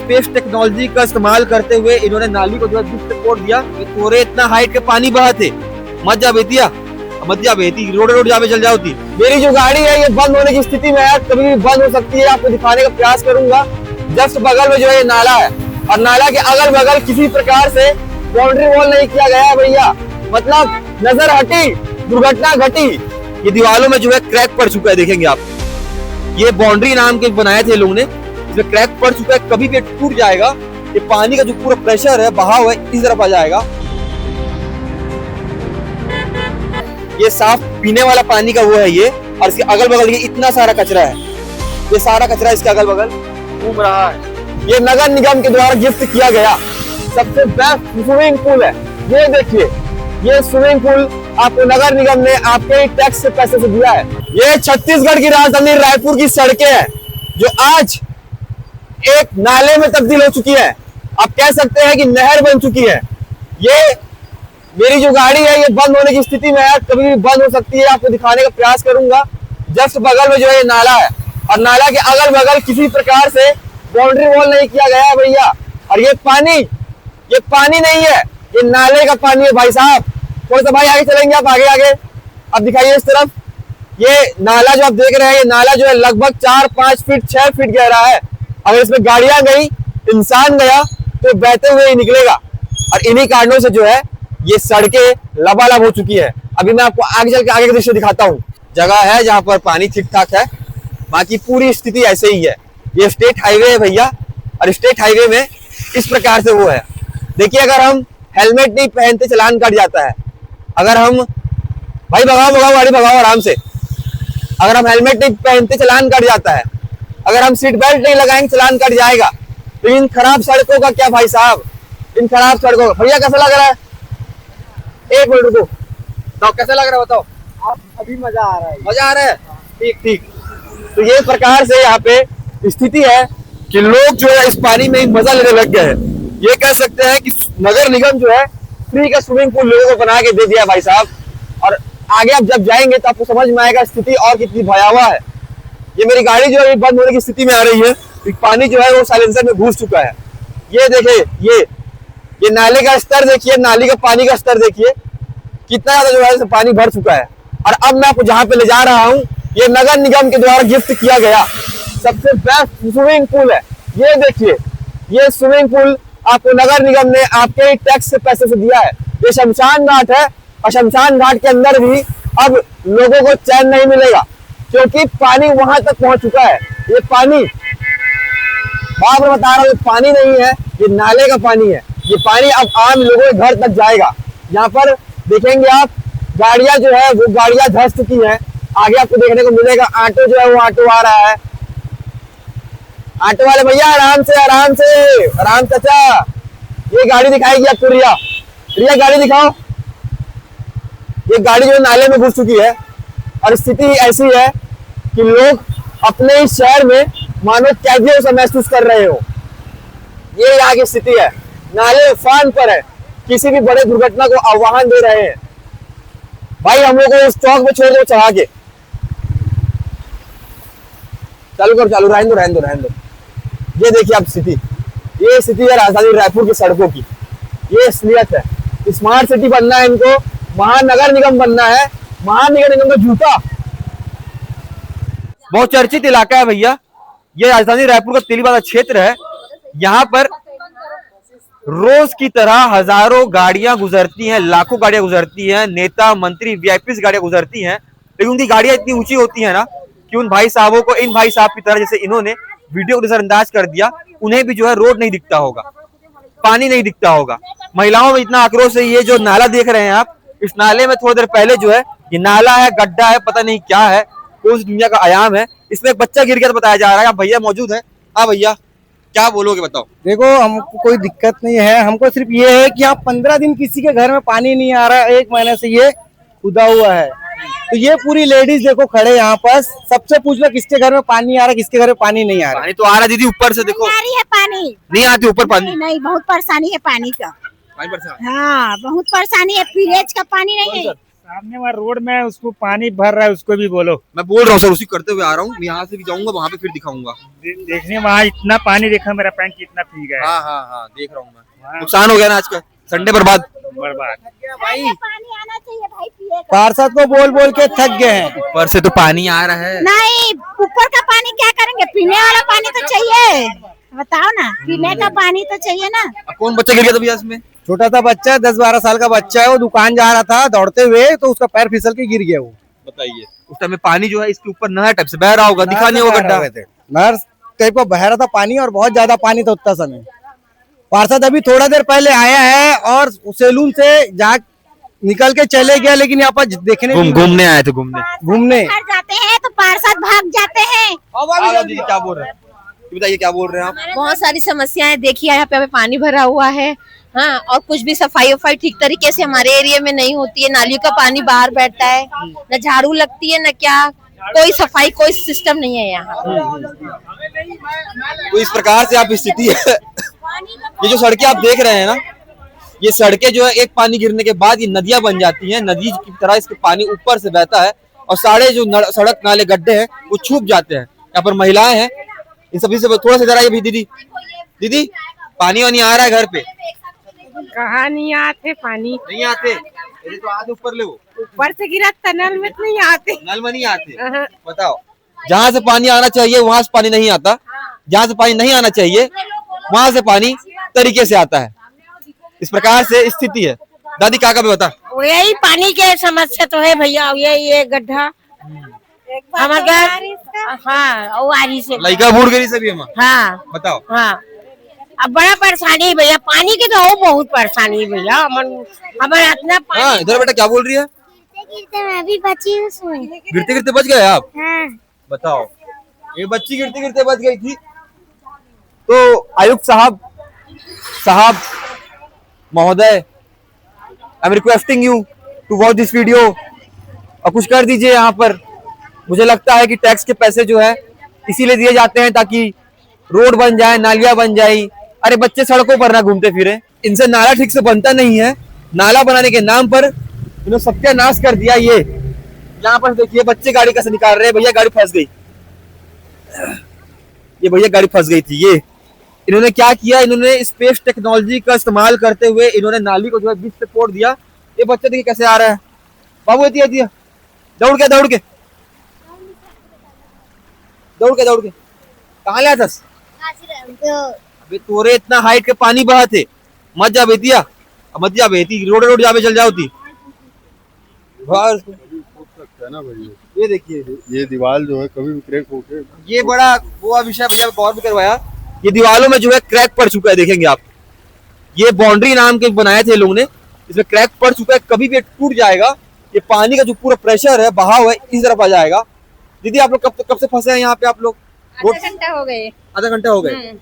GPS technology का इस्तेमाल करते हुए इन्होंने नाली को जो है तोड़ दिया। तोरे इतना हाइट के पानी बहा थे, मत जा बेतिया, मत जा बेती, रोड जा पे चल जाओ थी। मेरी जो गाड़ी है ये बंद होने की स्थिति में है, कभी भी बंद हो सकती है। आपको दिखाने का प्रयास करूंगा। जस्ट बगल में जो है ये नाला है और नाला के अगल बगल किसी प्रकार से बाउंड्री वॉल नहीं किया गया है भैया। मतलब नजर हटी, दुर्घटना घटी। ये दीवारों में जो है क्रैक पड़ चुका है, देखेंगे आप। ये बाउंड्री नाम के बनाए थे लोगों ने, इसमें क्रैक पड़ चुका है, कभी भी टूट जाएगा। ये पानी का जो पूरा प्रेशर है, बहाव है, इस तरफ आ जाएगा। ये साफ पीने वाला पानी का वो है ये, और इसके अगल बगल ये इतना सारा कचरा है। ये सारा कचरा इसके अगल बगल घूम रहा है। ये नगर निगम के द्वारा गिफ्ट किया गया सबसे बेस्ट स्विमिंग पूल है। ये देखिए, ये स्विमिंग पूल आपको नगर निगम ने आपके टैक्स से पैसे से दिया है। ये छत्तीसगढ़ की राजधानी रायपुर की सड़कें हैं जो आज एक नाले में तब्दील हो चुकी है। आप कह सकते हैं कि नहर बन चुकी है। ये मेरी जो गाड़ी है ये बंद होने की स्थिति में है, कभी भी बंद हो सकती है। आपको दिखाने का प्रयास करूंगा। जस्ट बगल में जो है ये नाला है और नाला के अगल बगल किसी प्रकार से बाउंड्री वॉल नहीं किया गया है भैया। और ये पानी नहीं है, ये नाले का पानी है भाई साहब। थोड़ा सा भाई आगे चलेंगे आप, आगे अब दिखाइए इस तरफ। ये नाला जो आप देख रहे हैं, ये नाला जो है लगभग 4-5 फीट 6 फीट गहरा है। अगर इसमें गाड़ियां गई, इंसान गया तो बहते हुए ही निकलेगा। और इन्हीं कारणों से जो है ये सड़कें लबालब हो चुकी है। अभी मैं आपको आगे चल के आगे का दृश्य दिखाता हूँ। जगह है जहां पर पानी ठीक ठाक है, बाकी पूरी स्थिति ऐसे ही है। ये स्टेट हाईवे है भैया, और स्टेट हाईवे में इस प्रकार से वो है। देखिए, अगर हम हेलमेट नहीं पहनते चालान कट जाता है। अगर हम भाई भगाओ गाड़ी भगाओ आराम से। अगर हम हेलमेट नहीं पहनते चालान कट जाता है। अगर हम सीट बेल्ट नहीं लगाएंगे चालान कट जाएगा। तो इन खराब सड़कों का क्या भाई साहब, इन खराब सड़कों का भैया कैसा लग रहा है? एक मिनट रुको, तो कैसा लग रहा है बताओ? अभी मजा आ रहा है। मजा आ रहा है? ठीक। तो ये प्रकार से यहाँ पे स्थिति है कि लोग जो है इस पानी में मजा लेने लग गए हैं। ये कह सकते हैं कि नगर निगम जो है फ्री का स्विमिंग पूल लोगों को बना के दे दिया भाई साहब। और आगे आप जब जाएंगे तो आपको समझ में आएगा स्थिति और कितनी भयावह है। ये मेरी गाड़ी जो है बंद होने की स्थिति में आ रही है। पानी जो है वो साइलेंसर में घुस चुका है। ये देखिए, ये नाले का स्तर देखिए, नाली का पानी का स्तर देखिए, कितना ज्यादा जो है पानी भर चुका है। और अब मैं आपको जहां पे ले जा रहा हूँ, ये नगर निगम के द्वारा गिफ्ट किया गया सबसे बेस्ट स्विमिंग पूल है। ये देखिए, ये स्विमिंग पूल आपको नगर निगम ने आपके टैक्स से पैसे से दिया है। ये शमशान घाट है और शमशान घाट के अंदर भी अब लोगों को चैन नहीं मिलेगा, क्योंकि पानी वहां तक पहुंच चुका है। ये पानी बाप रे बता रहा हूँ, पानी नहीं है, ये नाले का पानी है। ये पानी अब आम लोगों के घर तक जाएगा। यहाँ पर देखेंगे आप, गाड़ियां जो है वो गाड़ियां धंस चुकी हैं। आगे आपको देखने को मिलेगा ऑटो जो है वो ऑटो आ रहा है। ऑटो वाले भैया आराम से चाचा, ये गाड़ी दिखाएगी आपको। रिया गाड़ी दिखाओ। ये गाड़ी जो नाले में घुस चुकी है और स्थिति ऐसी है कि लोग अपने इस शहर में मानो कैदियों से महसूस कर रहे हो। ये यहाँ की स्थिति है, नाले उफान पर है, किसी भी बड़े दुर्घटना को आह्वान दे रहे हैं। भाई हम लोग को उस चौक में छोड़ दो चढ़ा के। चालू रहने दो। ये देखिए आप स्थिति, ये स्थिति है राजधानी रायपुर की सड़कों की। ये असलियत है। स्मार्ट सिटी बनना है इनको, महानगर निगम बनना है, महानगर निगम का जूता। बहुत चर्चित इलाका है भैया, ये राजधानी रायपुर का तेलीबागा क्षेत्र है। यहाँ पर रोज की तरह हजारों गाड़ियां गुजरती हैं, लाखों गाड़ियां गुजरती हैं, नेता मंत्री वीआईपी गाड़ियां गुजरती हैं। लेकिन उनकी गाड़ियां इतनी ऊंची होती है ना कि उन भाई साहबों को, इन भाई साहब की तरह जैसे इन्होंने वीडियो को नजरअंदाज कर दिया, उन्हें भी जो है रोड नहीं दिखता होगा, पानी नहीं दिखता होगा। महिलाओं में इतना आक्रोश है। ये जो नाला देख रहे हैं आप, इस नाले में थोड़ी देर पहले जो है ये नाला है, गड्ढा है, पता नहीं क्या है, उस दुनिया का आयाम है। इसमें एक बच्चा गिर गया तो बताया जा रहा है। भैया मौजूद है। हाँ भैया, क्या बोलोगे बताओ? देखो, हमको कोई दिक्कत नहीं है। हमको सिर्फ ये है कि यहाँ 15 दिन किसी के घर में पानी नहीं आ रहा है, 1 महीने से ये खुदा हुआ है। तो ये पूरी लेडीज देखो खड़े यहाँ पर, सबसे पूछ लो किसके घर में पानी आ रहा है, किसके घर में पानी नहीं आ रहा। पानी तो आ रहा दीदी, ऊपर से देखो। आ रही है पानी, नहीं आती ऊपर पानी? नहीं, बहुत परेशानी है पानी का। हाँ, बहुत परेशानी है। पीरेज का पानी नहीं है, सामने वहाँ रोड में उसको पानी भर रहा है, उसको भी बोलो। मैं बोल रहा हूँ सर, उसी करते हुए आ रहा हूँ, मैं यहाँ से भी जाऊंगा, वहां पे फिर दिखाऊंगा। देखने वहाँ इतना पानी देखा, मेरा पैंट कितना भीग गया है। हाँ हाँ हाँ, देख रहा हूँ मैं। नुकसान हो गया ना आज का, संडे बर्बाद। बर्बाद। भाई पानी आना चाहिए भाई, पिए। पार्षद को बोल बोल के थक गए हैं। ऊपर से तो पानी आ रहा है। नहीं, ऊपर का पानी क्या करेंगे, पीने वाला पानी तो चाहिए, बताओ ना, पीने का पानी तो चाहिए ना। अब कौन बच्चा गिर गया था भैया इसमें? छोटा सा बच्चा है, 10-12 साल का बच्चा है, वो दुकान जा रहा था दौड़ते हुए, तो उसका पैर फिसल के गिर गया वो। बताइए, उस टाइम में पानी जो है इसके ऊपर नहर टाइप से बह रहा होगा, दिखा नहीं होगा गड्ढा। नहर टाइप का बह रहा था पानी, और बहुत ज्यादा पानी था उतना समय। पार्षद अभी थोड़ा देर पहले आया है और सैलून से जा निकल के चले गया, लेकिन यहाँ पर देखने घूमने आए थे, घूमने। घर जाते हैं तो पार्षद भाग जाते हैं। दीदी क्या बोल रहे हैं, बताइए क्या बोल रहे हैं आप? बहुत सारी समस्याएं देखिए, यहाँ पे पानी भरा हुआ है। हाँ, और कुछ भी सफाई वफाई ठीक तरीके से हमारे एरिया में नहीं होती है। नालियों का पानी बाहर बैठता है, न झाड़ू लगती है न क्या, कोई सफाई कोई सिस्टम नहीं है यहाँ। तो इस प्रकार से आप स्थिति है। ये जो सड़कें आप देख रहे हैं ना, ये सड़कें जो है एक पानी गिरने के बाद ये नदियां बन जाती हैं, नदी की तरह इसके पानी ऊपर से बहता है, और सारे जो सड़क नाले गड्ढे हैं वो छूप जाते हैं। यहाँ पर महिलाएं हैं, इन सभी से थोड़ा सा जरा ये भी दीदी पानी वानी आ रहा है घर पे? कहाँ नहीं आते पानी, नहीं आते, ये तो आधे ऊपर ले, वो ऊपर से गिरा टनल में नहीं आते, नल में नहीं आते। बताओ, जहाँ से पानी आना चाहिए वहां से पानी नहीं आता, जहाँ से पानी नहीं आना चाहिए वहां से पानी तरीके से आता है। इस प्रकार से स्थिति है। दादी काका भी बता। यही पानी के समस्या तो है भैया, ये गड्ढा हमारे हाँ वारी से लड़का बूढ़ गई सभी हम। हाँ बताओ। हाँ, अब बड़ा परेशानी है भैया, पानी की तो बहुत परेशानी है भैया, हमारे इतना पानी। हाँ, इधर बेटा क्या बोल रही है? गिरते मैं भी बची हूँ उसमें। गिरते गिरते बच गए आप? हाँ। बताओ, ये बच्ची गिरते गिरते बच गई थी। तो आयुक्त साहब महोदय, I am requesting you to watch this video, और कुछ कर दीजिए यहाँ पर। मुझे लगता है कि टैक्स के पैसे जो है इसीलिए दिए जाते हैं ताकि रोड बन जाए, नालियां बन जाए। अरे बच्चे सड़कों पर ना घूमते फिरे, इनसे नाला ठीक से बनता नहीं है। नाला बनाने के नाम पर इन्होंने सत्यानाश कर दिया। ये यहाँ पर देखिए, बच्चे गाड़ी कैसे निकाल रहे हैं। भैया गाड़ी फंस गई, ये भैया गाड़ी फंस गई थी। ये इन्होंने क्या किया, इन्होंने स्पेस टेक्नोलॉजी का इस्तेमाल करते हुए इन्होंने नाली को जो है बीच से तोड़ दिया। ये बच्चा देखिए कैसे आ रहा है। बाबू दिया दौड़ के कहाँ लाया था? अबे तोरे इतना हाइट के पानी बहा थे, मत जा बेतिया, मत जा बेती, रोड जावे चल जाओ थी। ना भैया, ये देखिए, ये दीवार जो है कभी भी क्रैक होके, ये बड़ा वो विषय भैया गौर भी करवाया। ये दीवारों में जो है क्रैक पड़ चुका है, देखेंगे आप। ये बाउंड्री नाम के बनाए थे लोगों ने, इसमें क्रैक पड़ चुका है, कभी भी टूट जाएगा। ये पानी का जो पूरा प्रेशर है, बहाव है, इस तरफ आ जाएगा। दीदी आप लोग कब से फंसे हैं यहाँ पे? आप लोग आधा घंटा हो गए। आधा घंटा हो गए।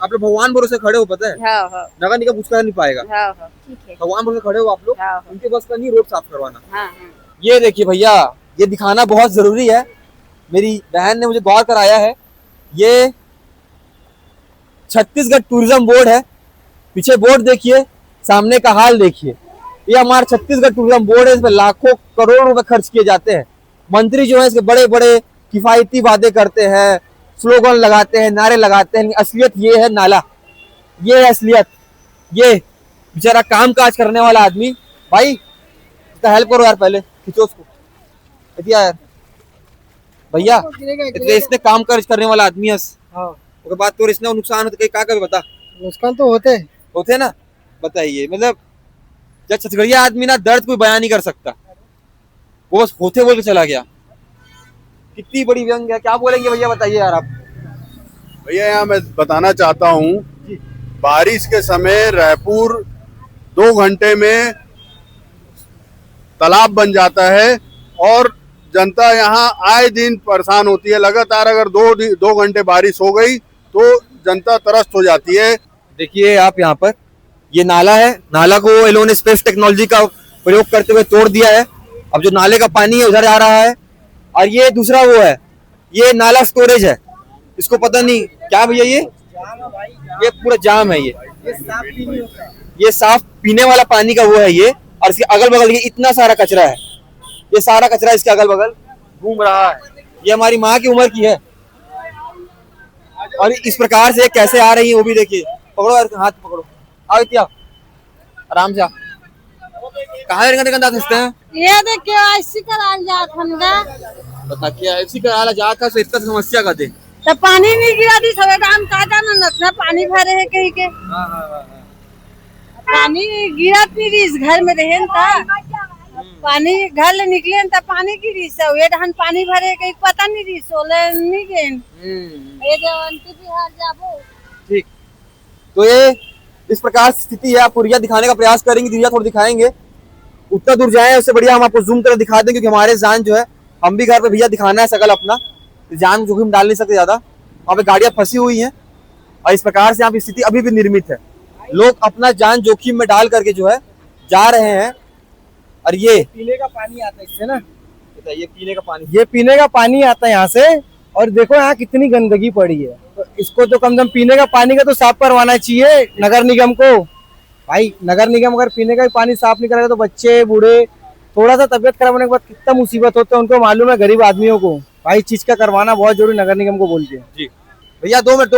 आप लोग भगवान भरोसे खड़े हो, पता है हाँ, हाँ, नगर निगम कुछ कर नहीं पाएगा। हाँ, हाँ, ठीक है। भगवान भरोसे खड़े हो आप लोग, हाँ, हाँ। उनके बस का नहीं रोड साफ करवाना। हाँ, हाँ। ये देखिए भैया, ये दिखाना बहुत जरूरी है। मेरी बहन ने मुझे गौर कराया है। ये छत्तीसगढ़ टूरिज्म बोर्ड है, पीछे बोर्ड देखिए, सामने का हाल देखिए। ये हमारा छत्तीसगढ़ टूरिज्म बोर्ड है, इसमें लाखों करोड़ों रुपए खर्च किए जाते हैं। मंत्री जो है इसके बड़े बड़े किफायती वादे करते हैं, स्लोगन लगाते हैं, नारे लगाते हैं, असलियत ये है नाला, ये है असलियत। ये बेचारा काम काज करने वाला आदमी, भाई इसका हेल्प करो यार, पहले खींचो उसको यार भैया। इसने काम काज करने वाला आदमी है, उसके बाद तो इसने नुकसान होता है, क्या कर बता? नुकसान तो होते ना, बताइए। मतलब जब छत्तीसगढ़िया आदमी ना दर्द कोई बयान नहीं कर सकता, वो बस होते बोल के चला गया। कितनी बड़ी व्यंग है, क्या बोलेंगे भैया, बताइए यार आप। भैया यहाँ मैं बताना चाहता हूँ, बारिश के समय रायपुर 2 घंटे में तालाब बन जाता है, और जनता यहाँ आए दिन परेशान होती है। लगातार अगर 2 घंटे बारिश हो गई तो जनता त्रस्त हो जाती है। देखिए आप यहाँ पर, ये नाला है, नाला को इन्होंने स्पेस टेक्नोलॉजी का प्रयोग करते हुए तोड़ दिया है। अब जो नाले का पानी है उधर आ रहा है, और ये दूसरा वो है, ये नाला स्टोरेज है, इसको पता नहीं क्या भैया, ये पूरा जाम है। ये साफ पीने वाला पानी का वो है ये, और इसके अगल बगल ये इतना सारा कचरा है। ये सारा कचरा इसके अगल बगल घूम रहा है। ये हमारी माँ की उम्र की है और इस प्रकार से कैसे आ रही है वो भी देखिए। पकड़ो यार, हाथ पकड़ो, आओ क्या आराम से। कहाँ गंदा हंसते हैं? ये देखिए ऐसी करा जात बता क्या ऐसी कराला जाकर से इतना समस्या का दे। तो पानी नहीं गिरा दी सवे काम का ना पानी भरे है कहीं के। पानी गिरा नहीं इस घर में रहे था, पानी घर ले निकले तो पानी गिरी से ये धान पानी भरे कहीं पता नहीं रही सोले नहीं गए। ये जो अंति बिहार जाबो ठीक, तो ये इस प्रकार स्थिति है। आपको रिया दिखाने का प्रयास करेंगे, रिया थोड़ा दिखाएंगे। उतना दूर जाए उससे बढ़िया हम आपको जूम कर दिखा देंगे, क्योंकि हमारे जान जो है हम भी घर पे भैया दिखाना है शकल अपना, जान जोखिम डाल नहीं सकते ज्यादा। वहाँ पे गाड़ियां फंसी हुई हैं और इस प्रकार से यहाँ की स्थिति अभी भी निर्मित है। लोग अपना जान जोखिम में डाल करके जो है जा रहे हैं। और ये पीने का पानी आता है इससे ना, ये पीने का पानी, ये पीने का पानी आता है यहाँ से। और देखो यहाँ कितनी गंदगी पड़ी है, तो इसको तो कम से कम पीने का पानी का तो साफ करवाना चाहिए नगर निगम को। भाई नगर निगम अगर पीने का पानी साफ नहीं करेगा तो बच्चे बूढ़े थोड़ा सा तबियत खराब होने के बाद कितना मुसीबत होता है उनको मालूम है, गरीब आदमियों को। भाई चीज का करवाना बहुत जरूरी नगर निगम को बोल के। जी भैया 2 मिनट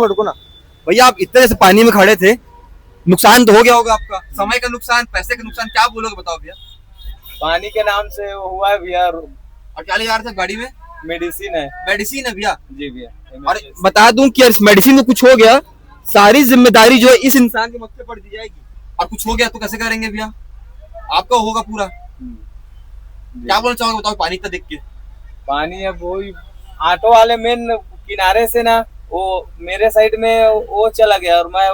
रुको ना भैया। आप इतने से पानी में खड़े थे, नुकसान तो हो गया होगा आपका, समय का नुकसान, पैसे का नुकसान, क्या बोलोगे बताओ भैया? पानी के नाम से हुआ है भैया। और क्या ले जा रहे थे गाड़ी में? मेडिसिन है। मेडिसिन है भैया? जी भैया। और बता दूं कि इस मेडिसिन में कुछ हो गया, सारी जिम्मेदारी जो है इस इंसान के मत्थे पड़ दी जाएगी। और कुछ हो गया तो कैसे करेंगे भैया? आपका होगा पूरा। क्या बोलना चाहोगे बताओ पानी का देख के? पानी अब वही ऑटो वाले मेन किनारे से ना वो मेरे साइड में वो चला गया और मैं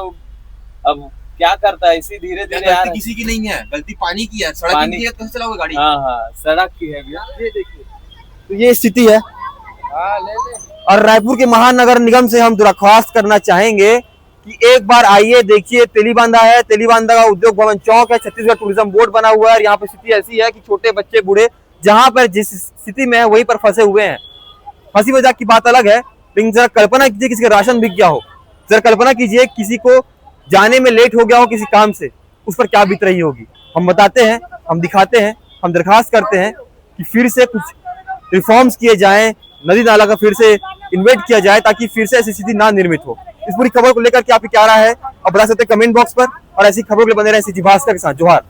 अब क्या करता है इसी धीरे धीरे आ रहा है। किसी की नहीं है, गलती पानी की है। सड़क की है तो कैसे चलाओगे गाड़ी? हाँ सड़क की है भैया। ये देखिए, तो ये स्थिति है। ले। और रायपुर के महानगर निगम से हम दरख्वास्त करना चाहेंगे कि एक बार आइए, देखिए तेलीबांधा है, तेलीबांधा का उद्योग भवन चौक है, छत्तीसगढ़ टूरिज्म बोर्ड बना हुआ है। और यहाँ पे स्थिति ऐसी है कि छोटे बच्चे बूढ़े जहाँ पर जिस स्थिति में है वहीं पर फंसे हुए हैं। हंसी मजाक की बात अलग है, लेकिन जरा कल्पना कीजिए किसी का राशन बिक गया हो, जरा कल्पना कीजिए किसी को जाने में लेट हो गया हो किसी काम से, उस पर क्या बीत रही होगी। हम बताते हैं, हम दिखाते हैं, हम दरखास्त करते हैं कि फिर से कुछ रिफॉर्म्स किए जाएं, नदी नाला का फिर से इन्वेट किया जाए ताकि फिर से ऐसी स्थिति ना निर्मित हो। इस पूरी खबर को लेकर के आपकी क्या राय है अब बता सकते हैं कमेंट बॉक्स पर। और ऐसी खबरों के लिए बने रहे सीजी भास्कर के साथ। जोहार।